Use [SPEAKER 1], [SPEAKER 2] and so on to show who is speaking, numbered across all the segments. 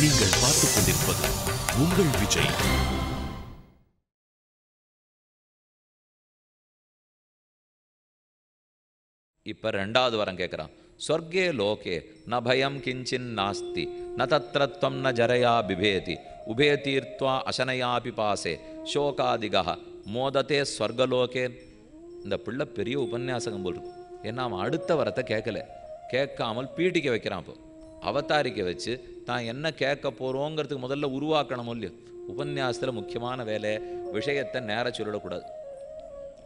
[SPEAKER 1] நீங்கள் பார்த்துக் கொண்டிருப்பது உங்கள் விஜய்.
[SPEAKER 2] இப்ப ரெண்டாவது வரம் கேட்கிறான். ஸ்வர்கே லோகே ந பயம் கிஞ்சின் நாஸ்தி ந தத்ரத்வம் ந ஜரயா பிபேதி உபே தீர்த்வா அசனயா பிபாசே சோகாதிகா மோதத்தே ஸ்வர்கலோகே. இந்த பிள்ளை பெரிய உபன்யாசகம் போல் இருக்கும். ஏன்னா அவன் அடுத்த வரத்தை கேட்காமல் பீட்டிக்க வைக்கிறான். இப்போ அவதாரிக்க வச்சு தான் என்ன கேட்க போகிறோங்கிறதுக்கு முதல்ல உருவாக்கணும் இல்லையோ. உபன்யாசத்தில் முக்கியமான வேலை விஷயத்தை நேர சொல்லிடக்கூடாது.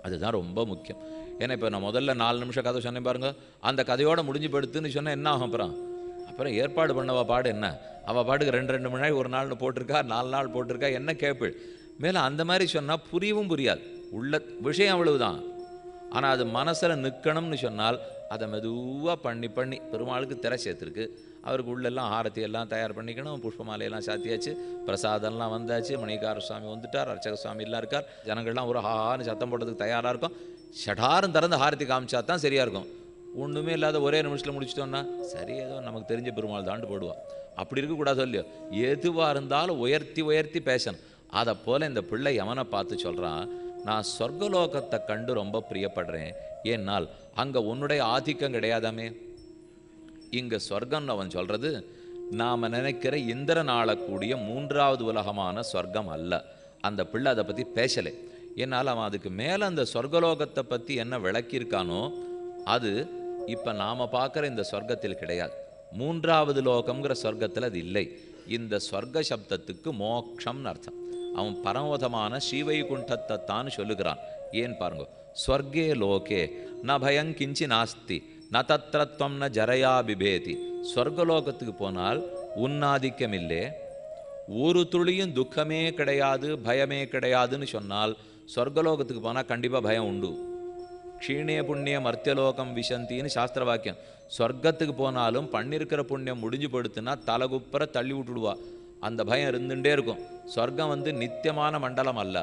[SPEAKER 2] அதுதான் ரொம்ப முக்கியம். ஏன்னா இப்போ நான் முதல்ல 4 நிமிஷம் கதை சொன்னேன் பாருங்க, அந்த கதையோட முடிஞ்சு படுத்துன்னு சொன்னால் என்ன ஆகும்? அப்புறம் ஏற்பாடு பண்ணவா பாடு என்ன, அவள் பாட்டுக்கு 2 மணி நேரம் ஒரு நாள்னு போட்டிருக்கா, 4 நாள் போட்டிருக்கா, என்ன கேட்பேள் மேலே அந்த மாதிரி சொன்னால் புரியவும் புரியாது. உள்ள விஷயம் அவ்வளவுதான். ஆனால் அது மனசில் நிற்கணும்னு சொன்னால் அதை மெதுவாக பண்ணி பெருமாளுக்கு திரை சேர்த்துருக்கு. அவருக்கு உள்ளெல்லாம் ஆரத்தி எல்லாம் தயார் பண்ணிக்கணும். புஷ்ப மாலையெல்லாம் சாத்தியாச்சு, பிரசாதம்லாம் வந்தாச்சு, மணிகார சுவாமி வந்துட்டார், அர்ச்சக சுவாமி எல்லாம் இருக்கார். ஜனங்கள்லாம் ஒரு ஹான்னு சத்தம் போடுறதுக்கு தயாராக இருக்கும். ஷடாரும் திறந்து ஹாரத்தி காமிச்சா தான் சரியாக இருக்கும். ஒன்றுமே இல்லாத ஒரே நிமிஷத்தில் முடிச்சிட்டோன்னா சரி ஏதோ நமக்கு தெரிஞ்ச பெருமாள் தாண்டு போடுவான். அப்படி இருக்கக்கூடாது இல்லையோ. எதுவாக இருந்தாலும் உயர்த்தி பேசணும். அதை போல் இந்த பிள்ளை யமனை பார்த்து சொல்கிறான், நான் சொர்க்கலோகத்தை கண்டு ரொம்ப பிரியப்படுறேன். ஏன்னால் அங்கே உன்னுடைய ஆதிக்கம் கிடையாதாமே. இங்கே சொர்க்கம்னு அவன் சொல்கிறது நாம் நினைக்கிற இந்திரன் ஆளக்கூடிய 3வது உலகமான சொர்க்கம் அல்ல. அந்த பிள்ளை அதை பற்றி பேசலை. என்னால் அவன் அதுக்கு மேலே அந்த சொர்க்கலோகத்தை பற்றி என்ன விளக்கியிருக்கானோ அது இப்போ நாம் பார்க்குற இந்த சொர்க்கத்தில் கிடையாது. 3வது லோகம்ங்கிற சொர்க்கத்தில் அது இல்லை. இந்த சொர்க்க சப்தத்துக்கு மோக்ஷம்னு அர்த்தம். அவன் பரமோதமான ஸ்ரீவைகுண்டத்தை தான் சொல்லுகிறான். ஏன் பாருங்க, ஸ்வர்கே லோகே ந பயம் கிஞ்சி நாஸ்தி ந தத்ரத்வம் ந ஜரயா பிபேதி. சொர்க்கலோகத்துக்கு போனால் உன்னாதிக்கம் இல்லை, ஒரு துளியும் துக்கமே கிடையாது, பயமே கிடையாதுன்னு சொன்னால் சொர்க்கலோகத்துக்கு போனால் கண்டிப்பாக பயம் உண்டு. க்ஷீணே புண்ணியம் மர்த்தியலோகம் விசந்தின்னு சாஸ்திர வாக்கியம். சொர்க்கத்துக்கு போனாலும் பண்ணிருக்கிற புண்ணியம் முடிஞ்சு படுத்துனா தலைகுப்புற தள்ளி விட்டுடுவா. அந்த பயம் இருந்துகிட்டே இருக்கும். சொர்க்கம் நித்தியமான மண்டலம் அல்ல.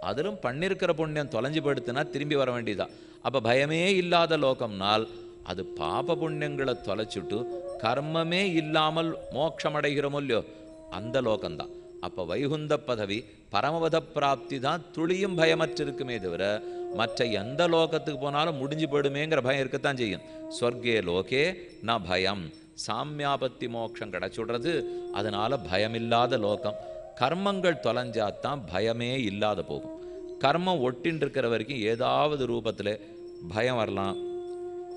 [SPEAKER 2] அதிலும் பண்ணிருக்கிற புண்ணியம் தொலைஞ்சு படுத்துனா திரும்பி வர வேண்டியதான். அப்போ பயமே இல்லாத லோகம்னால் அது பாப புண்ணியங்களை தொலைச்சிட்டு கர்மமே இல்லாமல் மோட்சமடைகிறோமோ இல்லையோ, அந்த லோகம்தான். அப்போ வைகுந்த பதவி பரமபத பிராப்தி தான் துளியும் பயமற்றிருக்குமே தவிர மற்ற எந்த லோகத்துக்கு போனாலும் முடிஞ்சு போயிடுமேங்கிற பயம் இருக்கத்தான் செய்யும். ஸ்வர்கே லோகே ந பயம், சாமியாபத்தி மோட்சம் கிடச்சுடுறது. அதனால பயமில்லாத லோகம். கர்மங்கள் தொலைஞ்சாத்தான் பயமே இல்லாத போகும். கர்மம் ஒட்டின்னு இருக்கிற வரைக்கும் ஏதாவது ரூபத்தில் பயம் வரலாம்,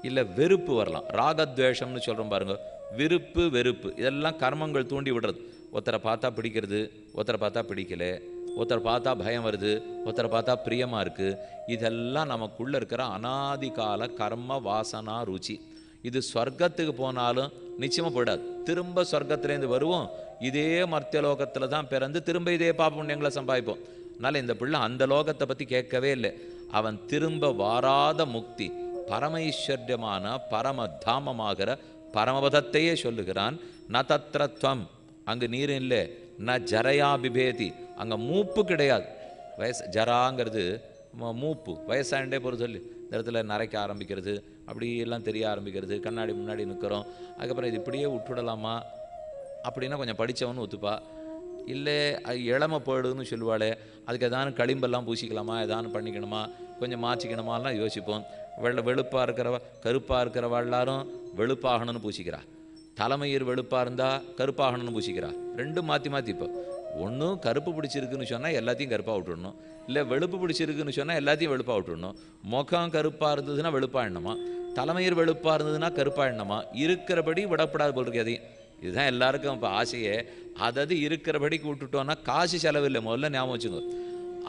[SPEAKER 2] இல்லை வெறுப்பு வரலாம். ராகத்வேஷம்னு சொல்கிறோம் பாருங்க, விருப்பு வெறுப்பு இதெல்லாம் கர்மங்கள் தூண்டி விடுறது. ஒருத்தரை பார்த்தா பிடிக்கிறது, ஒருத்தரை பார்த்தா பிடிக்கல, ஒருத்தரை பார்த்தா பயம் வருது, ஒருத்தரை பார்த்தா பிரியமாக இருக்குது. இதெல்லாம் நமக்குள்ளே இருக்கிற அனாதிகால கர்ம வாசனா ருச்சி. இது சொர்க்கத்துக்கு போனாலும் நிச்சயமாக போயிடாது. திரும்ப சொர்க்கத்துலேருந்து வருவோம், இதே மர்த்தியலோகத்தில் தான் பிறந்து திரும்ப இதே பாப புண்ணியங்களை சம்பாதிப்போம். அதனால் இந்த பிள்ளை அந்த லோகத்தை பற்றி கேட்கவே இல்லை. அவன் திரும்ப வாராத முக்தி, பரமைஸ்வர்யமான பரமதாமமாகிற பரமபதத்தையே சொல்லுகிறான். ந தத்ரத்வம், அங்கு நீர் இல்லை, ந ஜரயா பிபேதி, அங்கே மூப்பு கிடையாது. ஜராங்கிறது மூப்பு, வயசாண்டே போகிற சொல்லி இந்த இடத்துல நரைக்க ஆரம்பிக்கிறது, அப்படி எல்லாம் தெரிய ஆரம்பிக்கிறது, கண்ணாடி முன்னாடி நிற்கிறோம். அதுக்கப்புறம் இது இப்படியே விட்டுடலாமா அப்படின்னா கொஞ்சம் படித்தவனு ஒத்துப்பா. இல்லை இளமை போயிடுதுன்னு சொல்லுவாளே, அதுக்கு எதானு களிம்பெல்லாம் பூசிக்கலாமா, எதானு பண்ணிக்கணுமா, கொஞ்சம் மாற்றிக்கணுமாலாம் யோசிப்போம். வெளுப்பாக இருக்கிறவ கருப்பாக இருக்கிறவ எல்லாரும் வெளுப்பாகணும்னு பூசிக்கிறா, தலைமயிர் வெளுப்பாக இருந்தால் கருப்பாகணும்னு பூசிக்கிறா. ரெண்டும் மாற்றி இப்போ ஒன்றும் கருப்பு பிடிச்சிருக்குன்னு சொன்னால் எல்லாத்தையும் கருப்பாக விட்டுடணும், இல்லை வெளுப்பு பிடிச்சிருக்குன்னு சொன்னால் எல்லாத்தையும் வெளுப்பாக விட்டுடணும். முகம் கருப்பாக இருந்ததுன்னா வெளுப்பாக எண்ணமா, தலைமயிர் வெளுப்பாக இருந்ததுன்னா கருப்பாக எண்ணமா, இருக்கிறபடி விடப்படாது போல் இருக்கு அதையும். இதுதான் எல்லாருக்கும் இப்போ ஆசையே. அதாவது இருக்கிறபடிக்கு விட்டுட்டோன்னா காசு செலவில்லை. முதல்ல ஞாபகம் வச்சுங்க,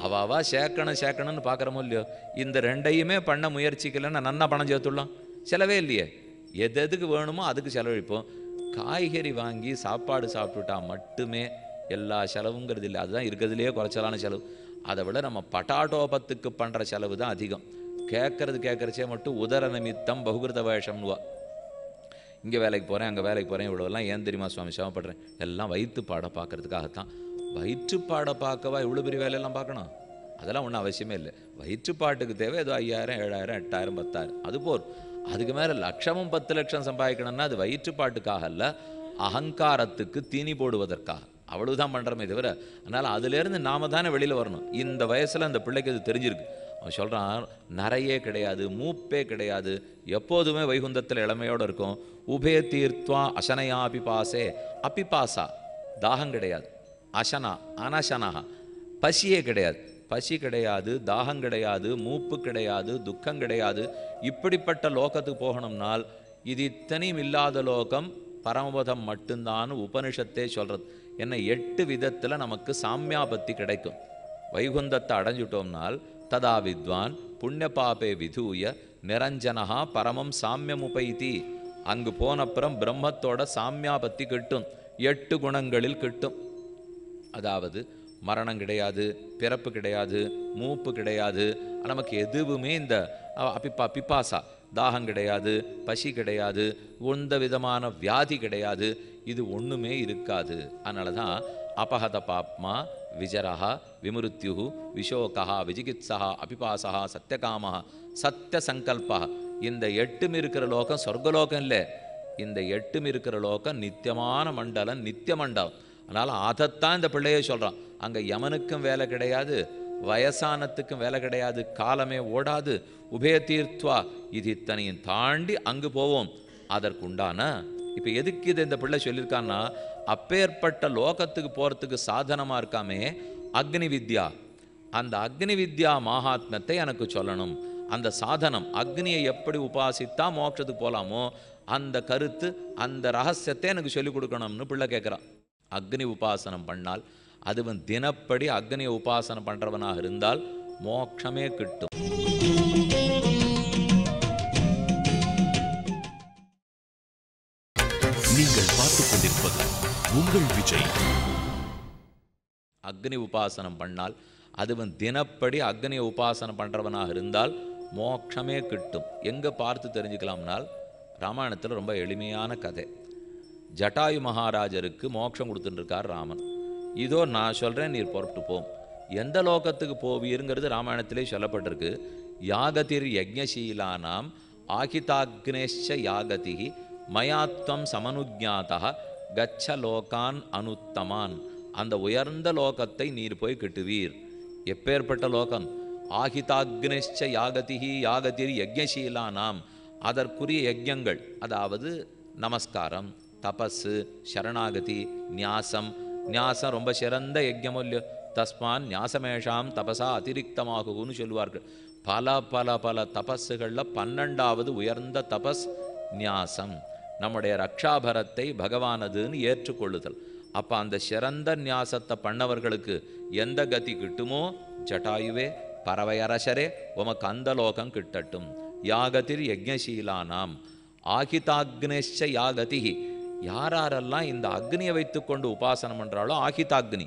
[SPEAKER 2] அவாவா சேர்க்கணும்னு பார்க்குறமோ இல்லையோ, இந்த ரெண்டையுமே பண்ண முயற்சிக்கலைன்னா நன்னா பணம் சேர்த்துடலாம். செலவே இல்லையே. எதுக்கு வேணுமோ அதுக்கு செலவழிப்போம். காய்கறி வாங்கி சாப்பாடு சாப்பிட்டுட்டா மட்டுமே எல்லா செலவுங்கிறது இல்லை. அதுதான் இருக்கிறதுலையே குறைச்சலான செலவு. அதை விட நம்ம பட்டாட்டோபத்துக்கு பண்ணுற செலவு தான் அதிகம். கேட்குறச்சே மட்டும் உதர நிமித்தம் பகுகிருத வேஷம்னுவா. இங்கே வேலைக்கு போகிறேன், அங்கே வேலைக்கு போகிறேன், இவ்வளோலாம் ஏன் தெரியுமா சுவாமி சிரமப்படுறேன்? எல்லாம் வயிற்று பாட பார்க்கறதுக்காகத்தான். வயிற்று பாட பார்க்கவா இவ்வளோ பெரிய வேலையெல்லாம் பார்க்கணும்? அதெல்லாம் ஒன்றும் அவசியமே இல்லை. வயிற்றுப்பாட்டுக்கு தேவை ஏதோ 5000 7000 8000 10000 அது போர். அதுக்கு மேலே லட்சமும் 10 லட்சம் சம்பாதிக்கணும்னா அது வயிற்றுப்பாட்டுக்காக அல்ல, அகங்காரத்துக்கு தீனி போடுவதற்காக அவ்வளவுதான் பண்ணுறமே தவிர. அதனால் அதுலேருந்து நாம தானே வெளியில் வரணும். இந்த வயசில் அந்த பிள்ளைக்கு அது தெரிஞ்சிருக்கு. அவன் சொல்கிறான், நரையே கிடையாது, மூப்பே கிடையாது, எப்போதுமே வைகுந்தத்தில் இளமையோடு இருக்கும். உபே தீர்த்வா அசனையா அபிபாசே, அபிபாசா தாகம் கிடையாது, அசனா அனசனா பசியே கிடையாது, பசி கிடையாது, தாகம் கிடையாது, மூப்பு கிடையாது, துக்கம் கிடையாது. இப்படிப்பட்ட லோகத்துக்கு போகணும்னால் இது இத்தனையும் இல்லாத லோகம் பரமபதம் மட்டும்தான் உபனிஷத்தே சொல்கிறது. என்ன 8 விதத்தில் நமக்கு சாமியாபத்தி கிடைக்கும். வைகுந்தத்தை அடைஞ்சிட்டோம்னால் ததா வித்வான் புண்ணிய பாபே விதூய நிரஞ்சனஹா பரமம் சாமியமுபைதி. அங்கு போனப்புறம் பிரம்மத்தோட சாமியாபத்தி கிட்டும். 8 குணங்களில் கிட்டும். அதாவது மரணம் கிடையாது, பிறப்பு கிடையாது, மூப்பு கிடையாது, நமக்கு எதுவுமே இந்த பிபாசா தாகம் கிடையாது, பசி கிடையாது, எந்த விதமான வியாதி கிடையாது, இது ஒன்றுமே இருக்காது. அதனால தான் அபஹத பாப்மா விஜரஹா விமுருத்யு விஷோகா விஜிகித்ஸா அபிபாசா சத்தியகாமா சத்திய சங்கல்பா. இந்த 8 இருக்கிற லோகம் சொர்க்கலோகம் இல்லை. இந்த 8 இருக்கிற லோகம் நித்தியமான மண்டலம், நித்திய மண்டலம். அதனால் அதைத்தான் இந்த பிள்ளையே சொல்கிறான். அங்கே யமனுக்கும் வேலை கிடையாது, வயசானத்துக்கும் வேலை கிடையாது, காலமே ஓடாது. உபய தீர்த்வா இது இத்தனையும் தாண்டி அங்கு போவோம். அதற்குண்டான இப்போ எதுக்கு இது இந்த பிள்ளை சொல்லியிருக்கான்னா, அப்பேற்பட்ட லோகத்துக்கு போகிறதுக்கு சாதனமாக இருக்காமே அக்னி வித்யா. அந்த அக்னி வித்யா மகாத்மத்தை எனக்கு சொல்லணும். அந்த சாதனம் அக்னியை எப்படி உபாசித்தா மோட்சத்துக்கு போகலாமோ அந்த கருத்து, அந்த ரகசியத்தை எனக்கு சொல்லிக் கொடுக்கணும்னு பிள்ளை கேட்குறான். அக்னி உபாசனம் பண்ணால், அதுவன் தினப்படி அக்னியை உபாசனம் பண்ணுறவனாக இருந்தால் மோட்சமே கிட்டும்.
[SPEAKER 1] நீங்கள் பார்த்துக் கொண்டிருப்பது உங்கள் விஜய்.
[SPEAKER 2] அக்னி உபாசனம் பண்ணால், அதுவன் தினப்படி அக்னியை உபாசனம் பண்ணுறவனாக இருந்தால் மோட்சமே கிட்டும். எங்கே பார்த்து தெரிஞ்சுக்கலாம்னால், ராமாயணத்தில் ரொம்ப எளிமையான கதை. ஜட்டாயு மகாராஜருக்கு மோட்சம் கொடுத்துட்டுருக்கார் ராமன். இதோ நான் சொல்கிறேன், நீர் புறப்பட்டு போம். எந்த லோகத்துக்கு போவீருங்கிறது ராமாயணத்திலே சொல்லப்பட்டிருக்கு. யாகதிர் யஜ்ஞசீலானாம் ஆகிதாக்னேஷ யாகதி மயாத்வம் சமனுஜாதா கச்ச லோகான் அனுத்தமான். அந்த உயர்ந்த லோகத்தை நீர் போய் கிட்டுவீர். எப்பேற்பட்ட லோகம்? ஆகிதாக்னேஷ யாகதிஹி யாகதிர் யஜ்ஞசீலானாம். அதற்குரிய யஜ்ஞங்கள், அதாவது நமஸ்காரம், தபஸு, சரணாகதி, நியாசம். நியாசம் ரொம்ப சிறந்த யஜ்ஞமோ இல்லையோ, தஸ்மான் நியாசமேஷாம் தபசா அதிரிக்தமாகுன்னு சொல்லுவார்கள். பல பல பல தபஸுகளில் 12வது உயர்ந்த தபஸ் நியாசம். நம்முடைய ரக்ஷாபரத்தை பகவானதுன்னு ஏற்றுக்கொள்ளுதல். அப்போ அந்த சிறந்த நியாசத்தை பண்ணவர்களுக்கு எந்த கதி கிட்டுமோ, ஜட்டாயுவே பறவையரசரே உமக்கு அந்த லோகம் கிட்டட்டும். யாகதிர் யஜ்ஞசீலானாம் ஆகிதாக்னேஷ யாகதிஹி. யாரெல்லாம் இந்த அக்னியை வைத்து கொண்டு உபாசனம் பண்ணுறாளோ ஆகிதாக்னி.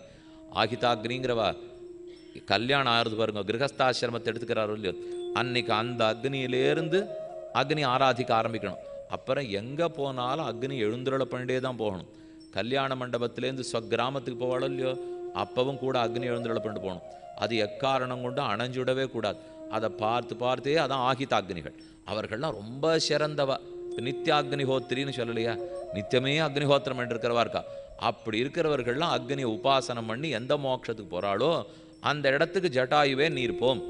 [SPEAKER 2] ஆகிதாக்னிங்கிறவா கல்யாணம் ஆகிறது பாருங்க, கிரகஸ்தாசிரமத்தை எடுத்துக்கிறாரோ இல்லையோ, அன்னைக்கு அந்த அக்னியிலேருந்து அக்னி ஆராதிக்க ஆரம்பிக்கணும். அப்புறம் எங்கே போனாலும் அக்னி எழுந்துருளை பண்ணிட்டே தான் போகணும். கல்யாண மண்டபத்திலேருந்து கிராமத்துக்கு போவாளோ இல்லையோ, அப்பவும் கூட அக்னி எழுந்துருளை பண்ணிட்டு போகணும். அது எக்காரணம் கொண்டு அணைஞ்சுடவே கூடாது. அதை பார்த்து பார்த்தே அதான் ஆகிதாக்னிகள். அவர்கள்லாம் ரொம்ப சிறந்தவா. நித்திய அக்னிஹோத்திரின்னு சொல்லலையா, நித்தியமே அக்னிஹோத்திரம் என்று இருக்கிறவா இருக்கா. அப்படி இருக்கிறவர்கள்லாம் அக்னியை உபாசனம் பண்ணி எந்த மோட்சத்துக்கு போகிறாளோ அந்த இடத்துக்கு ஜட்டாயுவே நீர் போம்.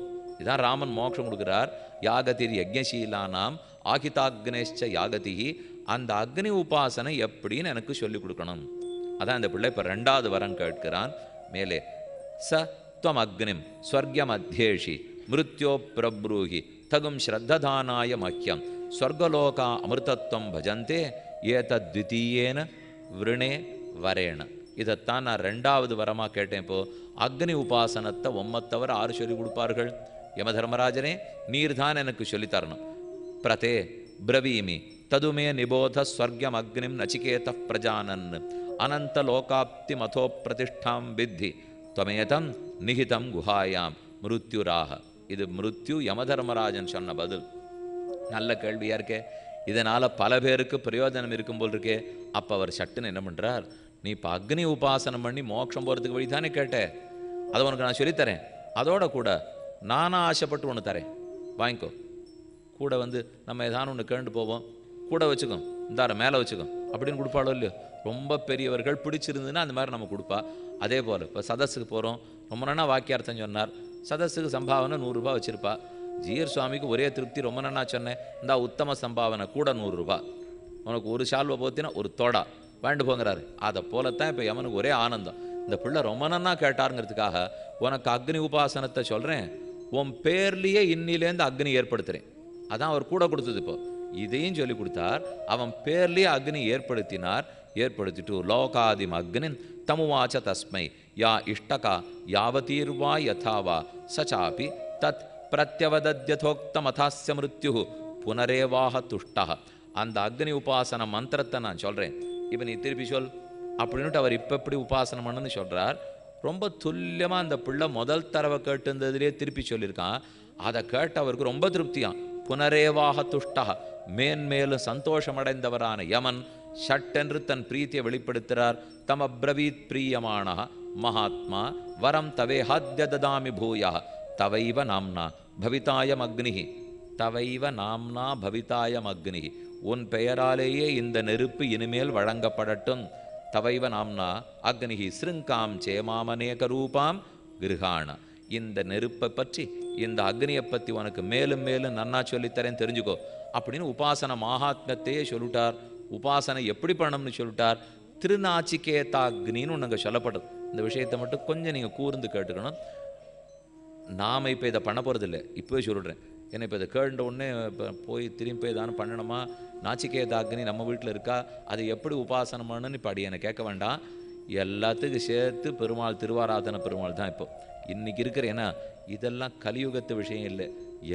[SPEAKER 2] இதான் ராமன் மோட்சம் கொடுக்குறார். யாகதிர் யஜ்ஞசீலானாம் ஆகிதாக்னேஷ்ச யாகதிஹி. அந்த அக்னி உபாசனை எப்படின்னு எனக்கு சொல்லிக் கொடுக்கணும். அதான் இந்த பிள்ளை இப்போ 2வது வரம் கேட்கிறான். மேலே ச துவம் அக்னிம் ஸ்வர்கியம் அத்தியேஷி மிருத்யோ பிரப்ரூஹி தகும் ஸ்ரத்ததானாய மஹ்யம் ஸ்வர்கலோகா அமிர்தத்வம் பஜந்தே ஏதத்விதீயேன விருணே வரேன. இதைத்தான் நான் 2வது வரமாக கேட்டேன். இப்போது அக்னி உபாசனத்தை ஒம்மத்தவர் 6 சொல்லிக் கொடுப்பார்கள். யமதர்மராஜனே, நீர் தான் எனக்கு சொல்லித்தரணும். பிரதே பிரவீமி ததுமே நிபோத ஸ்வர்கியம் அக்னிம் நச்சிகேத பிரஜானன் அனந்த லோகாப்தி மதோ பிரதிஷ்டாம் வித்தி துவமேதம் நிகிதம் குஹாயாம் மிருத்யுராக. இது மிருத்யு யமதர்மராஜன் சொன்ன பதில். நல்ல கேள்வியாக இருக்கே. இதனால் பல பேருக்கு பிரயோஜனம் இருக்கும் போல் இருக்கே. அப்போ அவர் சட்டுன்னு என்ன பண்ணுறார், நீ இப்போ அக்னி உபாசனம் பண்ணி மோட்சம் போகிறதுக்கு வழி தானே கேட்ட, அதை உனக்கு நான் சொல்லித்தரேன். அதோட கூட நானாக ஆசைப்பட்டு ஒன்று தரேன், வாங்கிக்கோ. கூட நம்ம ஏதானு ஒன்று கேண்டு போவோம், கூட வச்சுக்கோ, இந்தார மேலே வச்சுக்கோ, அப்படின்னு கொடுப்பாளோ இல்லையோ. ரொம்ப பெரியவர்கள் பிடிச்சிருந்துன்னா அந்த மாதிரி நம்ம கொடுப்பா. அதே போல் இப்போ சதஸுக்கு போகிறோம், ரொம்ப நாளாக வாக்கியார்த்தம் சொன்னார், சதஸுக்கு சம்பாவனை 100 ரூபா வச்சுருப்பா. ஜீயர் சுவாமிக்கு ஒரே திருப்தி, ரொம்ப நாளாக சொன்னேன், இந்த உத்தம சம்பாவனை கூட 100 ரூபா, உனக்கு ஒரு ஷால்வை போத்தினா ஒரு தோடா வேண்டு போங்கிறாரு. அதை போலத்தான் இப்போ யமனுக்கு ஒரே ஆனந்தம். இந்த பிள்ளை ரொம்ப நன்னா கேட்டாருங்கிறதுக்காக உனக்கு அக்னி உபாசனத்தை சொல்கிறேன், உன் பேர்லேயே இன்னிலேருந்து அக்னி ஏற்படுத்துகிறேன். அதான் அவர் கூட கொடுத்தது. இப்போ இதையும் சொல்லி கொடுத்தார். அவன் பேர்லேயே அக்னி ஏற்படுத்தினார். ஏற்படுத்திட்டு லோகாதிம் அக்னின் தமுவாச்ச தஸ்மை யா இஷ்டகா யாவதீர்வா யதாவா சச்சாபி தத் பிரத்யவதத்யதோக்தமதாஸ்ய மிருத்யு புனரேவாக துஷ்டா. அந்த அக்னி உபாசன மந்திரத்தை நான் சொல்கிறேன், இப்போ நீ திருப்பி சொல் அப்படின்ட்டு அவர் இப்போ எப்படி உபாசனம் பண்ணுன்னு சொல்கிறார். ரொம்ப துல்லியமாக அந்த பிள்ளை முதல் தடவை கேட்டுருந்ததுலேயே திருப்பி சொல்லியிருக்கான். அதை கேட்டு அவருக்கு ரொம்ப திருப்தியான். புனரேவாக துஷ்டா, மேன்மேலும் சந்தோஷமடைந்தவரான யமன் ஷட்டென்று தன் பிரீத்தியை வெளிப்படுத்துகிறார். தம் அப்ரவீத் பிரியமான மகாத்மா வரம் தவேஹாத்ய ததாமி பூயா தவைவ நாம்னா பவிதாயம் அக்னிஹி, தவைவ நாம்னா பவிதாயம் அக்னிஹி, உன் பெயராலேயே இந்த நெருப்பு இனிமேல் வழங்கப்படட்டும். தவைவ நாம்னா அக்னிஹி சிருங்காம் சேமாமநேக ரூபாம் கிருஹாண. இந்த நெருப்பை பற்றி, இந்த அக்னியை பற்றி உனக்கு மேலும் மேலும் நன்னா சொல்லித்தரேன், தெரிஞ்சுக்கோ அப்படின்னு உபாசன மகாத்மத்தையே சொல்லிட்டார். உபாசனை எப்படி பண்ணணும்னு சொல்லிட்டார். திருநாச்சிகேதாக்னின்னு ஒன்று அங்கே சொல்லப்படுது. இந்த விஷயத்தை மட்டும் கொஞ்சம் நீங்கள் கூர்ந்து கேட்டுக்கணும். நாம் இப்போ இதை பண்ண போகிறதில்லை, இப்போவே சொல்லிடுறேன். ஏன்னா இப்போ இதை கேட்ட உடனே இப்போ போய் திரும்பி ஏதானு பண்ணணுமா, நாச்சிகேதாக்னி நம்ம வீட்டில் இருக்கா, அது எப்படி உபாசனம் பண்ணணும்னு இப்போ அடி என்னை கேட்க வேண்டாம். எல்லாத்துக்கும் சேர்த்து பெருமாள் திருவாராதன பெருமாள் தான் இப்போ இன்றைக்கி இருக்கிற. ஏன்னா இதெல்லாம் கலியுகத்து விஷயம் இல்லை,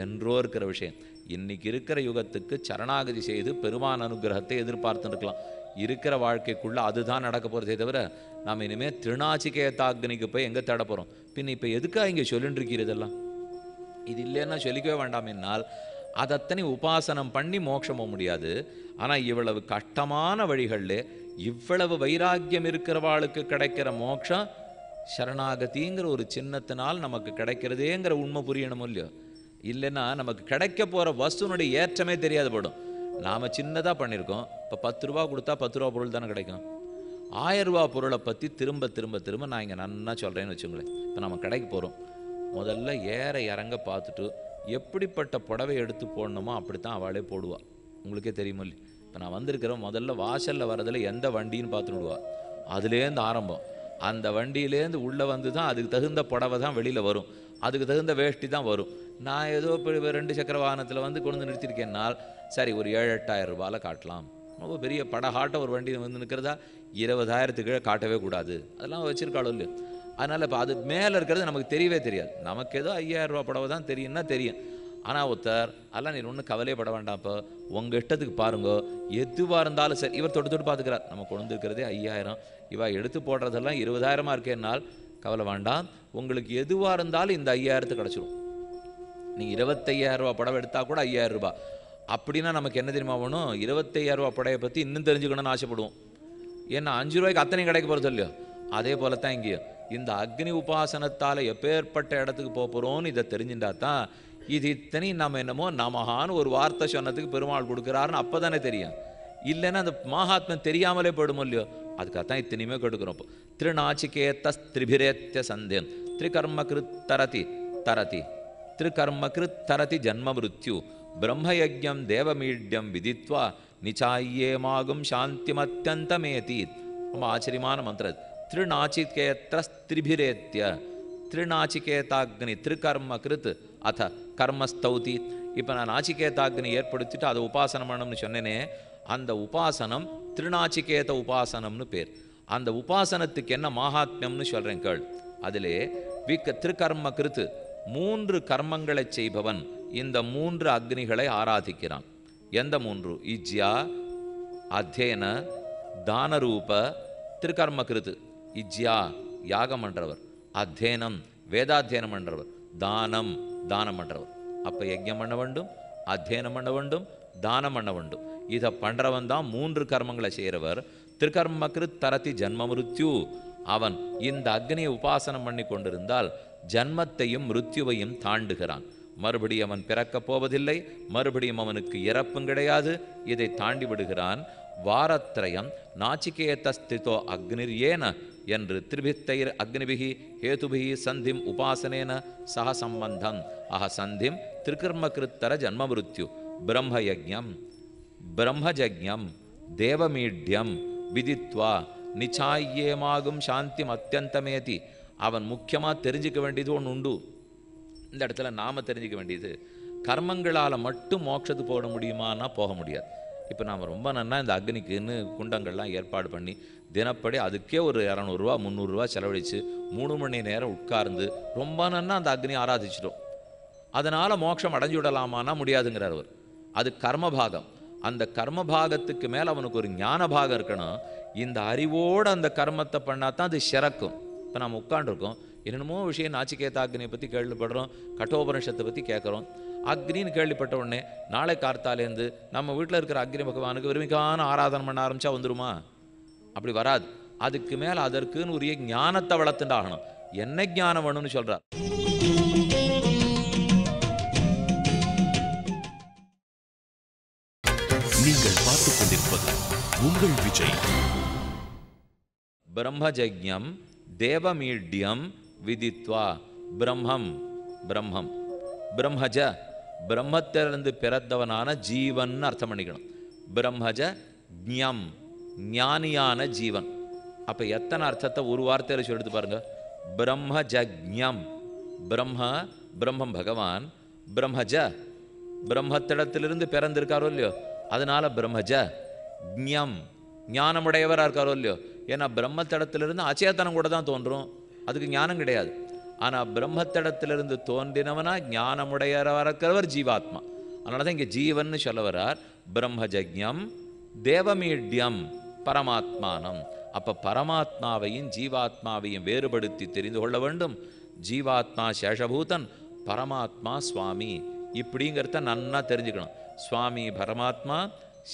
[SPEAKER 2] என்றோ இருக்கிற விஷயம். இன்றைக்கி இருக்கிற யுகத்துக்கு சரணாகதி செய்து பெருமான் அனுகிரகத்தை எதிர்பார்த்துன்னு இருக்கலாம். இருக்கிற வாழ்க்கைக்குள்ளே அதுதான் நடக்க போகிறதே தவிர நாம் இனிமேல் திருநாச்சிகேதாக்னிக்கு போய் எங்கே தேட போகிறோம்? பின் இப்போ எதுக்காக இங்கே சொல்லிட்டு இருக்கிறதெல்லாம்? இது இல்லைன்னா சொல்லிக்கவே வேண்டாம். என்னால் அதத்தனை உபாசனம் பண்ணி மோட்சம் போக முடியாது. ஆனால் இவ்வளவு கஷ்டமான வழிகளில் இவ்வளவு வைராக்கியம் இருக்கிறவாளுக்கு கிடைக்கிற மோட்சம் சரணாகதிங்கிற ஒரு சின்னத்தினால் நமக்கு கிடைக்கிறதேங்கிற உண்மை புரியணும் இல்லையோ. இல்லைன்னா நமக்கு கிடைக்க போகிற வஸ்துனுடைய ஏற்றமே தெரியாது போடும். நாம் சின்னதாக பண்ணியிருக்கோம். இப்போ 10 ரூபா கொடுத்தா 10 ரூபா பொருள் தானே கிடைக்கும். 1000 ரூபா பொருளை பற்றி திரும்ப திரும்ப திரும்ப நான் இங்கே நன்னா சொல்கிறேன்னு வச்சுங்களேன். இப்போ நம்ம கடைக்கு போகிறோம், முதல்ல ஏற இறங்க பார்த்துட்டு எப்படிப்பட்ட புடவை எடுத்து போடணுமோ அப்படித்தான் அவளே போடுவாள். உங்களுக்கே தெரியுமோ இல்லை? இப்போ நான் வந்திருக்கிறோம், முதல்ல வாசலில் வரதில் எந்த வண்டின்னு பார்த்துடுவா. அதுலேருந்து ஆரம்பம். அந்த வண்டியிலேருந்து உள்ளே வந்து தான் அதுக்கு தகுந்த புடவை தான் வெளியில் வரும், அதுக்கு தகுந்த வேஷ்டி தான் வரும். நான் ஏதோ இப்போ 2 சக்கர வாகனத்தில் வந்து கொண்டு வந்து நிறுத்திருக்கேன்னால் சரி ஒரு 7-8,000 ரூபாயில் காட்டலாம். ரொம்ப பெரிய படஹாட்ட ஒரு வண்டி வந்து நிற்கிறதா 20,000க்கு கீழே காட்டவே கூடாது. அதெல்லாம் வச்சுருக்காளோ இல்லையோ. அதனால் இப்போ அது மேலே இருக்கிறது நமக்கு தெரியவே தெரியாது. நமக்கு ஏதோ 5,000 ரூபா புடவை தான் தெரியும்னா தெரியும். ஆனால் ஒருத்தர் அதெல்லாம் நீ ஒன்றும் கவலையப்பட வேண்டாம், இப்போ உங்கள் இஷ்டத்துக்கு பாருங்கோ, எதுவாக இருந்தாலும் சரி. இவர் தொட்டு தொட்டு பார்த்துக்கிறார், நம்ம கொண்டு இருக்கிறதே 5,000, இவா எடுத்து போடுறதெல்லாம் 20,000 இருக்கேன்னால் கவலை வேண்டாம், உங்களுக்கு எதுவாக இருந்தாலும் இந்த 5,000 கிடச்சிரும். நீங்கள் 25,000 ரூபா புடவை எடுத்தால் கூட 5,000 ரூபா. அப்படின்னா நமக்கு என்ன தெரியுமா வேணும்? 25,000 ரூபா புடவை பற்றி இன்னும் தெரிஞ்சுக்கணும்னு ஆசைப்படுவோம். ஏன்னா 5 ரூபாய்க்கு அத்தனை கிடைக்க போகிறது இல்லையோ. அதே போல தான் இங்கேயும் இந்த அக்னி உபாசனத்தால் எப்பேற்பட்ட இடத்துக்கு போக போகிறோன்னு இதை தெரிஞ்சுட்டா தான் இது இத்தனை நம்ம என்னமோ நமகான்னு ஒரு வார்த்தை சொன்னதுக்கு பெருமாள் கொடுக்குறாருன்னு அப்போ தானே தெரியும். இல்லைன்னா அந்த மகாத்மன் தெரியாமலே போயிடுமோ இல்லையோ. அதுக்காகத்தான் இத்தனையுமே கெடுக்கிறோம். இப்போ திருநாச்சிகேத்திரிபிரேத்திய சந்தேன் திரிகர்மகிருத் தரதி தரதி திரிகர்மகிருத் தரதி ஜன்ம மிருத்யு பிரம்மயஜ்யம் தேவமீட்யம் விதித்வா நிச்சாயேமாகும் சாந்திமத்யந்தமேதி. ரொம்ப ஆச்சரியமான மந்திரம். திருநாச்சிகேத்திரிபிரேத்திய திருநாச்சிகேதாக்னி திருகர்மகிருத் அத கர்மஸ்தௌதி. இப்போ நான் நாச்சிகேதாக்னி ஏற்படுத்திட்டு அதை உபாசனம் பண்ணணும்னு சொன்னேனே, அந்த உபாசனம் திருநாச்சிகேத உபாசனம்னு பேர். அந்த உபாசனத்துக்கு என்ன மகாத்மியம்னு சொல்கிறேன் கேள். அதிலே திருகர்மகிருத் 3 கர்மங்களை செய்பவன் இந்த 3 அக்னிகளை ஆராதிக்கிறான். எந்த 3? இஜ்யா, அத்தியன, தானரூப, திருகர்மகிருத். இஜ்யா யாகம் பண்ணுறவர், அத்தியனம் வேதாத்தியனம் பண்ணுறவர், தானம் தானம் பண்ணுறவர். அப்போ யஜ்யம் பண்ண வேண்டும், அத்தியனம் பண்ண வேண்டும், தானம் பண்ண வேண்டும். இதை பண்ணுறவன் தான் 3 கர்மங்களை செய்கிறவர். திருகர்மகிருத் தரதி ஜன்ம மிருத்யு. அவன் இந்த அக்னியை உபாசனம் பண்ணி கொண்டிருந்தால் ஜன்மத்தையும் மிருத்யுவையும் தாண்டுகிறான். மறுபடியும் அவன் பிறக்கப் போவதில்லை, மறுபடியும் அவனுக்கு இறப்பும் கிடையாது. இதை தாண்டி விடுகிறான். வாரத்ரயம் நாச்சிகேதஸ்திதோ அக்னிர்யேன என்று திரிபித்தைர் அக்னிபிகி ஹேதுபிகி சந்திம் உபாசனேன சக சம்பந்தம் சந்திம் திரிகர்மகிருத்தர ஜன்மமிருத்யு பிரம்மயஜ்ஞம் பிரம்மஜக்ஞம் தேவமீட்யம் விதித்வா நிச்சாயேமாகும் சாந்திம் அத்தியந்தமேதி. அவன் முக்கியமாக தெரிஞ்சிக்க வேண்டியது ஒன்று உண்டு. இந்த இடத்துல நாம் தெரிஞ்சிக்க வேண்டியது, கர்மங்களால் மட்டும் மோட்சத்துக்கு போட முடியுமான்னா போக முடியாது. இப்போ நாம் ரொம்ப நன்னா இந்த அக்னிக்குன்னு குண்டங்கள்லாம் ஏற்பாடு பண்ணி தினப்படி அதுக்கே ஒரு 200 ரூபா 300 ரூபா செலவழித்து 3 மணி நேரம் உட்கார்ந்து ரொம்ப நன்னா அந்த அக்னி ஆராதிச்சிட்டோம். அதனால் மோட்சம் அடைஞ்சு விடலாமான்னா முடியாதுங்கிறார் அவர். அது கர்மபாகம். அந்த கர்மபாகத்துக்கு மேலே அவனுக்கு ஒரு ஞான பாகம் இருக்கணும். இந்த அறிவோடு அந்த கர்மத்தை பண்ணால் தான் அது சிறக்கும். இப்போ நம்ம உட்காண்டிருக்கோம், என்னென்னமோ விஷயம் நாச்சிகேதா அக்னியை பற்றி கேள்விப்படுறோம், கட்டோபனிஷத்தை பற்றி கேட்குறோம். அக்னின்னு கேள்விப்பட்ட உடனே நாளை கார்த்தாலேருந்து நம்ம வீட்டில் இருக்கிற அக்னி பகவானுக்கு விரும்பிக்கான ஆராதனை பண்ண ஆரம்பித்தா வந்துருமா? அப்படி வராது. அதுக்கு மேலே அதற்குன்னு உரிய ஞானத்தை வளர்த்துண்டாகணும். என்ன ஞானம் வேணும்னு சொல்கிறார்.
[SPEAKER 1] நீங்கள் பார்த்துக் கொண்டிருப்பது உங்கள் விஜய்.
[SPEAKER 2] பிரம்மஜக்ஞம் தேவமீட்யம் விதித்வா பிரம்மம் பிரம்மம் பிரம்மஜ பிரம்மத்திலிருந்து பிறந்தவனான ஜீவன் அர்த்தம் பண்ணிக்கணும். பிரம்மஜ ஞம் ஞானியான ஜீவன். அப்போ எத்தனை அர்த்தத்தை ஒரு வார்த்தையில் சொல்லி பாருங்க. பிரம்மஜக்ஞம் பிரம்ம பிரம்மம் பகவான், பிரம்மஜ பிரம்மத்திடத்திலிருந்து பிறந்திருக்காரோ இல்லையோ, அதனால பிரம்மஜ ஞம் ஞானமுடையவராக இருக்காரோ இல்லையோ. ஏன்னா பிரம்மத்திடத்திலிருந்து அச்சேதனம் கூட தான் தோன்றும், அதுக்கு ஞானம் கிடையாது. ஆனால் பிரம்மத்திடத்திலிருந்து தோன்றினவனா ஞானமுடையவராக இருக்கிறவர் ஜீவாத்மா. அதனால தான் இங்கே ஜீவன் சொல்ல வரார். பிரம்மஜக்ஞம் தேவமீட்யம் பரமாத்மானம். அப்போ பரமாத்மாவையும் ஜீவாத்மாவையும் வேறுபடுத்தி தெரிந்து கொள்ள வேண்டும். ஜீவாத்மா சேஷபூதன், பரமாத்மா சுவாமி, இப்படிங்கிறத நன்னா தெரிஞ்சுக்கணும். சுவாமி பரமாத்மா,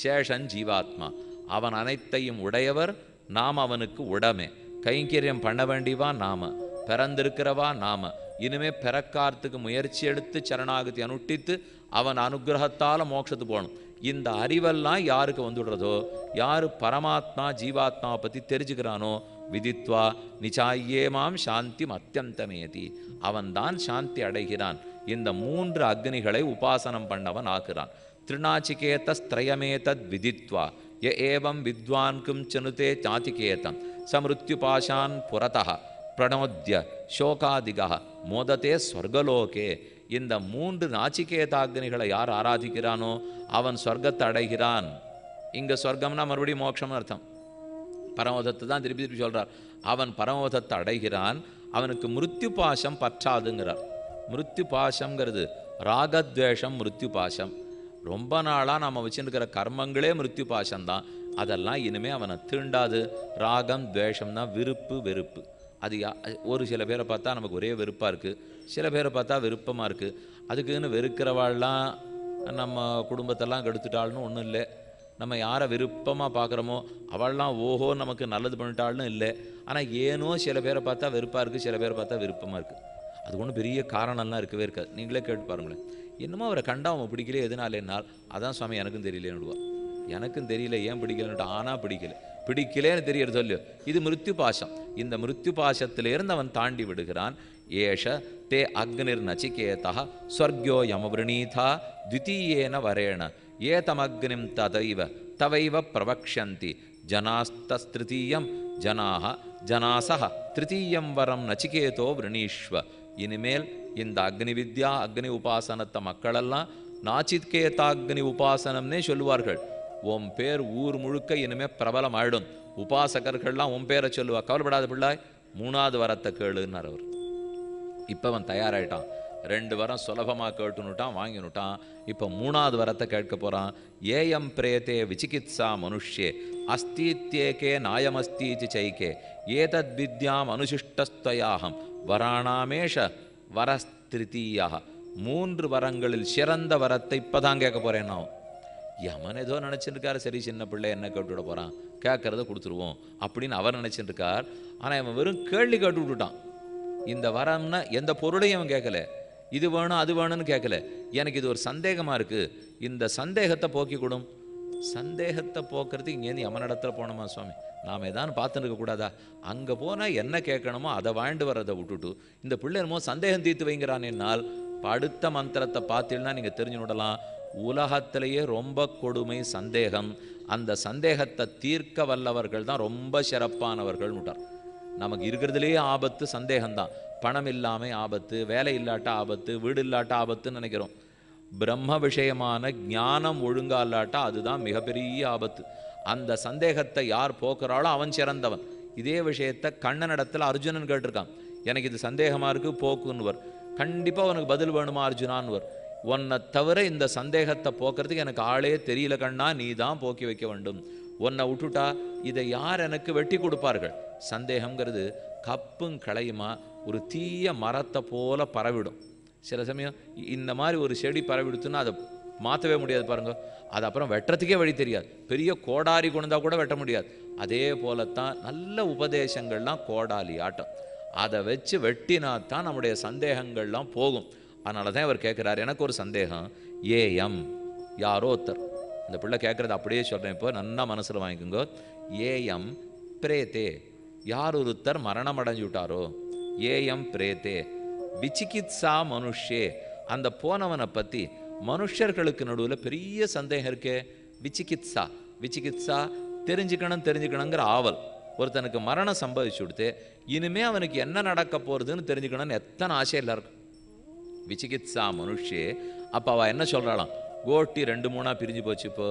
[SPEAKER 2] சேஷன் ஜீவாத்மா. அவன் அனைத்தையும் உடையவர், நாம் அவனுக்கு உடமை. கைங்கரியம் பண்ண வேண்டியவா நாம, பிறந்திருக்கிறவா நாம. இனிமே பிறக்காரத்துக்கு முயற்சி எடுத்து சரணாகதி அனுஷ்டித்து அவன் அனுகிரகத்தால் மோட்சத்து போகணும். இந்த அறிவெல்லாம் யாருக்கு வந்துடுறதோ, யார் பரமாத்மா ஜீவாத்மாவை பற்றி தெரிஞ்சுக்கிறானோ, விதித்வா நிச்சாயேமாம் சாந்தி அத்தியந்தமேதி, அவன்தான் சாந்தி அடைகிறான். இந்த 3 அக்னிகளை உபாசனம் பண்ணவன் ஆக்குறான். திருநாச்சிகேதஸ்திரயமேதத் விதித்வா ய ஏவம் வித்வான் கிம் சனுதே சாச்சிகேதம் சமிருத்யுபாஷான் புரதः பிரணோத்ய சோகாதிகா மோதத்தே ஸ்வர்கலோகே. இந்த 3 நாச்சிகேதாக்னிகளை யார் ஆராதிக்கிறானோ அவன் சொர்க்கத்தை அடைகிறான். இங்கே சொர்க்கம்னா மறுபடியும் மோட்சம்னு அர்த்தம். பரமோதத்தை தான் திருப்பி திருப்பி சொல்கிறார். அவன் பரமோதத்தை அடைகிறான், அவனுக்கு மிருத்யு பாசம் பற்றாதுங்கிறார். மிருத்யு பாசம்ங்கிறது ராகத்வேஷம் மிருத்யு பாசம். ரொம்ப நாளாக நாம் வச்சுருக்கிற கர்மங்களே மிருத்யு பாசம்தான். அதெல்லாம் இனிமேல் அவனை தீண்டாது. ராகம் துவேஷம்னா விருப்பு வெறுப்பு. அது ஒரு சில பேரை பார்த்தா நமக்கு ஒரே வெறுப்பாக இருக்குது, சில பேரை பார்த்தா விருப்பமாக இருக்குது. அதுக்குன்னு வெறுக்கிறவாள்லாம் நம்ம குடும்பத்தெல்லாம் கெடுத்துட்டாள்னு ஒன்றும் இல்லை. நம்ம யாரை விருப்பமாக பார்க்குறோமோ அவள்லாம் ஓஹோ நமக்கு நல்லது பண்ணிட்டாள்னு இல்லை. ஆனால் ஏனோ சில பேரை பார்த்தா வெறுப்பாக இருக்குது, சில பேரை பார்த்தா விருப்பமாக இருக்குது. அது ஒன்றும் பெரிய காரணம்லாம் இருக்கவே இருக்காது. நீங்களே கேட்டு பாருங்களேன். என்னமோ அவரை கண்டா அவன் பிடிக்கல, எதனால என்னால் அதான் சுவாமி எனக்கும் தெரியலேன்னு விடுவான். எனக்கும் தெரியல ஏன் பிடிக்கலன்ட்டு, ஆனால் பிடிக்கலேன்னு தெரியறது இல்லையோ. இது மிருத்யு பாசம். இந்த மிருத்யு பாசத்திலிருந்து அவன் தாண்டி விடுகிறான். ஏஷ தே அக்னிர் நச்சிகேதா ஸ்வர்க்யோ யமவ்ரணீதா த்விதீயேன வரேண ஏதமக்னிம் தவைவ பிரவக்ஷந்தி ஜனாஸ்திருத்தீயம் ஜனாசஹ திருத்தீயம் வரம் நச்சிகேதோ விரணீஸ்வ. இனிமேல் இந்த அக்னி வித்யா அக்னி உபாசனத்தை மக்களெல்லாம் நாச்சிகேதாக்னி உபாசனம்னே சொல்லுவார்கள். உன் பேர் ஊர் முழுக்க இனிமேல் பிரபலம் ஆயிடும். உபாசகர்கள்லாம் உன் பேரை சொல்லுவா. கவலைப்படாத பிள்ளாய், 3வது வரத்தை கேளுன்னார் அவர். இப்போ அவன் தயாராகிட்டான். 2 வரம் சுலபமாக கேட்டுனுட்டான், வாங்கினுட்டான். இப்போ 3வது வரத்தை கேட்க போகிறான். ஏயம் பிரேதே விசிகித்சா மனுஷ்யே அஸ்தித்யேகே நாயமஸ்தீதி சைகே ஏதத் வித்யாம் அனுசிஷ்டஸ்தயாகம் வராணாமேஷ வரஸ்திருத்தீயா. 3 வரங்களில் சிறந்த வரத்தை இப்போ தான் கேட்க போகிறேன். நான் யமன் ஏதோ நினச்சிருக்காரு, சரி சின்ன பிள்ளை என்ன கேட்டுவிட போகிறான், கேட்கறத கொடுத்துருவோம் அப்படின்னு அவர் நினச்சிருக்கார். ஆனால் இவன் வெறும் கேள்வி கேட்டு விட்டுட்டான். இந்த வரம்னா எந்த பொருளையும் அவன் கேட்கல, இது வேணும் அது வேணும்னு கேட்கல. எனக்கு இது ஒரு சந்தேகமாக இருக்குது, இந்த சந்தேகத்தை போக்கி கொடும். சந்தேகத்தை போக்குறதுக்கு இங்கேருந்து யமனிடத்துல போனோமா சுவாமி, நாம் ஏதான்னு பார்த்துன்னு இருக்கக்கூடாதா? அங்கே போனால் என்ன கேட்கணுமோ அதை வாழ்ந்து வர்றதை விட்டுட்டு இந்த பிள்ளை என்னமோ சந்தேகம் தீர்த்து வைங்கிறான்னால் அடுத்த மந்திரத்தை பார்த்தீங்கன்னா நீங்கள் தெரிஞ்சு விடலாம். உலகத்திலேயே ரொம்ப கொடுமை சந்தேகம். அந்த சந்தேகத்தை தீர்க்க வல்லவர்கள் தான் ரொம்ப சிறப்பானவர்கள் விட்டார். நமக்கு இருக்கிறதுலேயே ஆபத்து சந்தேகம்தான். பணம் இல்லாமல் ஆபத்து, வேலை இல்லாட்ட ஆபத்து, வீடு இல்லாட்ட ஆபத்துன்னு நினைக்கிறோம். பிரம்ம விஷயமான ஞானம் ஒழுங்கா இல்லாட்டா அதுதான் மிகப்பெரிய ஆபத்து. அந்த சந்தேகத்தை யார் போக்குறாளோ அவன் சிறந்தவன். இதே விஷயத்தை கண்ணனிடத்தில் அர்ஜுனன் கேட்டிருக்கான். எனக்கு இது சந்தேகமாக இருக்குது போக்குன்னுவர். கண்டிப்பாக உனக்கு பதில் வேணுமா அர்ஜுனான்வர். உன்னை தவிர இந்த சந்தேகத்தை போக்குறதுக்கு எனக்கு ஆளே தெரியல கண்ணா, நீ தான் போக்கி வைக்க வேண்டும். உன்னை விட்டுட்டா இதை யார் எனக்கு வெட்டி கொடுப்பார்கள்? சந்தேகங்கிறது கப்பும் களையுமா ஒரு தீய மரத்தை போல பரவிடும். சில சமயம் இந்த மாதிரி ஒரு செடி பரவிடுத்துன்னா அதை மாற்றவே முடியாது பாருங்க. அது அப்புறம் வெட்டுறதுக்கே வழி தெரியாது. பெரிய கோடாரி கொண்டா கூட வெட்ட முடியாது. அதே போலத்தான் நல்ல உபதேசங்கள்லாம் கோடாலி ஆட்டம். அதை வச்சு வெட்டினா தான் நம்முடைய சந்தேகங்கள்லாம் போகும். அதனால தான் இவர் கேட்குறாரு, எனக்கு ஒரு சந்தேகம். ஏஎம் யாரோ ஒருத்தர், இந்த பிள்ளை கேட்குறது அப்படியே சொல்கிறேன், இப்போ நல்லா மனசில் வாங்கிக்கோங்க. ஏஎம் பிரேத்தே, யார் ஒருத்தர் மரணம் அடைஞ்சு விட்டாரோ. ஏஎம் பிரேத்தே விசிகித்சா மனுஷே, அந்த போனவனை பற்றி மனுஷர்களுக்கு நடுவில் பெரிய சந்தேகம் இருக்கே. விசிகித்சா, விசிகித்சா தெரிஞ்சுக்கணுங்கிற ஆவல். ஒருத்தனுக்கு மரணம் சம்பவிச்சு கொடுத்து இனிமே அவனுக்கு என்ன நடக்க போகிறதுன்னு தெரிஞ்சுக்கணும்னு எத்தனை ஆசை எல்லாருக்கும். விசிகித்சா மனுஷே. அப்போ அவள் என்ன சொல்கிறாளாம், கோட்டி 2-3 பிரிஞ்சு போச்சு. இப்போ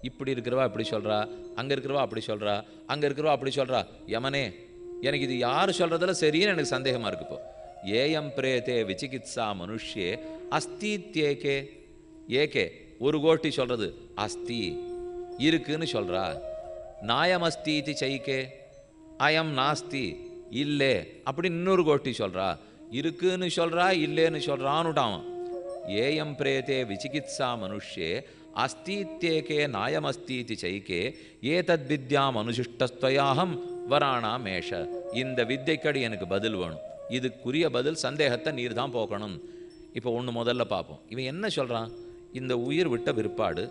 [SPEAKER 2] இப்படி இருக்கிறவா இப்படி சொல்கிறா, அங்கே இருக்கிறவா அப்படி சொல்கிறா, அங்கே இருக்கிறவா அப்படி சொல்கிறா. யமனே, எனக்கு இது யார் சொல்கிறதில்ல சரின்னு எனக்கு சந்தேகமாக இருக்குது. இப்போ ஏஎம் பிரேத்தே விசிகித்சா மனுஷே அஸ்தித்யேகே. ஏகே ஒரு கோட்டி சொல்கிறது அஸ்தி இருக்குன்னு சொல்கிறா. நாயமஸ்தீதி சைக்கே அயம் நாஸ்தி இல்லை அப்படி இன்னொரு கோட்டி சொல்கிறா. இருக்குன்னு சொல்கிறா இல்லைன்னு சொல்கிறான்னுட்டான். ஏஎம் பிரேத்தே விசிகித்சா மனுஷே அஸ்தித்யேகே நாயமஸ்தீதி சைக்கே ஏதத் வித்யாம் அனுசிஷ்டஸ்துவயாஹம் வராணா மேஷ. இந்த வித்தைக்கடி எனக்கு பதில் வேணும். இதுக்குரிய பதில் சந்தேகத்தை நீர் தான் போக்கணும். இப்போ ஒன்று முதல்ல பார்ப்போம். இவன் என்ன சொல்கிறான், இந்த உயிர் விட்ட விற்பாடு,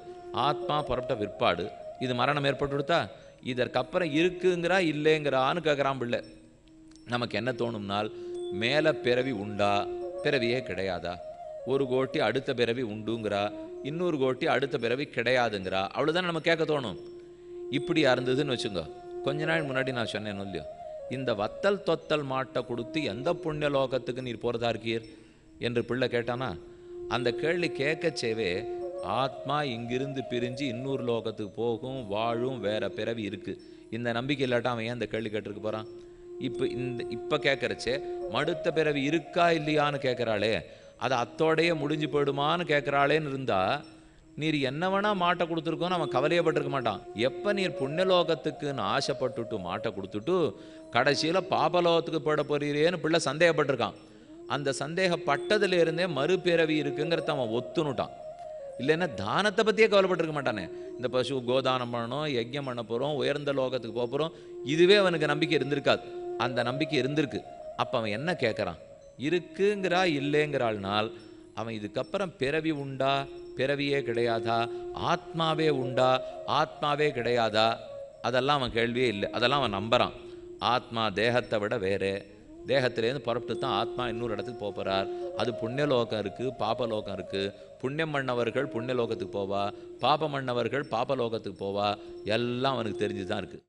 [SPEAKER 2] ஆத்மா புறப்பட்ட விற்பாடு இது மரணம் ஏற்பட்டு கொடுத்தா இதற்கப்புறம் இருக்குங்கிறா இல்லைங்கிறான்னு கேட்குறான் பிள்ளை. நமக்கு என்ன தோணும்னால், மேலே பிறவி உண்டா, பிறவியே கிடையாதா? ஒரு கோட்டி அடுத்த பிறவி உண்டுங்கிறா, இன்னொரு கோட்டி அடுத்த பிறவி கிடையாதுங்கிறா. அவ்வளோதான் நம்ம கேட்க தோணும். இப்படியா இருந்ததுன்னு வச்சுங்க. கொஞ்ச நாள் முன்னாடி நான் சொன்னேன் இல்லையோ, இந்த வத்தல் தொத்தல் மாட்டை கொடுத்து எந்த புண்ணிய லோகத்துக்கு நீர் போகிறதா இருக்கீர் என்று பிள்ளை கேட்டானா, அந்த கேள்வி கேட்கச்சேவே ஆத்மா இங்கிருந்து பிரிஞ்சு இன்னொரு லோகத்துக்கு போகும், வாழும், வேற பிறவி இருக்குது. இந்த நம்பிக்கை இல்லாட்டா அவன் ஏன் அந்த கேள்வி கேட்டிருக்க போகிறான்? இப்போ கேட்குறச்சே மடுத்த பிறவி இருக்கா இல்லையான்னு கேட்குறாளே, அது அத்தோடையே முடிஞ்சு போயிடுமான்னு கேட்குறாளேன்னு இருந்தால் நீர் என்ன வேணா மாட்டை கொடுத்துருக்கோன்னு அவன் கவலையப்பட்டிருக்க மாட்டான். எப்போ நீர் புண்ணியலோகத்துக்குன்னு ஆசைப்பட்டுட்டு மாட்டை கொடுத்துட்டு கடைசியில் பாபலோகத்துக்கு போயிட போறீரேன்னு பிள்ளை சந்தேகப்பட்டிருக்கான். அந்த சந்தேகப்பட்டதுலேருந்தே மறுபிறவி இருக்குங்கிறத அவன் ஒத்துனுட்டான். இல்லைன்னா தானத்தை பற்றியே கவலைப்பட்டிருக்க மாட்டானே. இந்த பசு கோதானம் பண்ணணும், யஜ்யம் பண்ண போகிறோம், உயர்ந்த லோகத்துக்கு போக போகிறோம், இதுவே அவனுக்கு நம்பிக்கை இருந்திருக்காது. அந்த நம்பிக்கை இருந்திருக்கு. அப்போ அவன் என்ன கேட்குறான், இருக்குங்கிறா இல்லைங்கிறாள்னால் அவன் இதுக்கப்புறம் பிறவி உண்டா, பிறவியே கிடையாதா, ஆத்மாவே உண்டா, ஆத்மாவே கிடையாதா, அதெல்லாம் அவன் கேள்வியே இல்லை. அதெல்லாம் அவன் நம்புகிறான். ஆத்மா தேகத்தை விட வேறு, தேகத்திலேருந்து புறப்பட்டு தான் ஆத்மா இன்னொரு இடத்துக்கு போகிறார். அது புண்ணியலோகம் இருக்குது, பாபலோகம் இருக்குது. புண்ணியம் பண்ணவர்கள் புண்ணியலோகத்துக்கு போவா, பாபம் பண்ணவர்கள் பாபலோகத்துக்கு போவா. எல்லாம் அவனுக்கு தெரிஞ்சு தான் இருக்குது.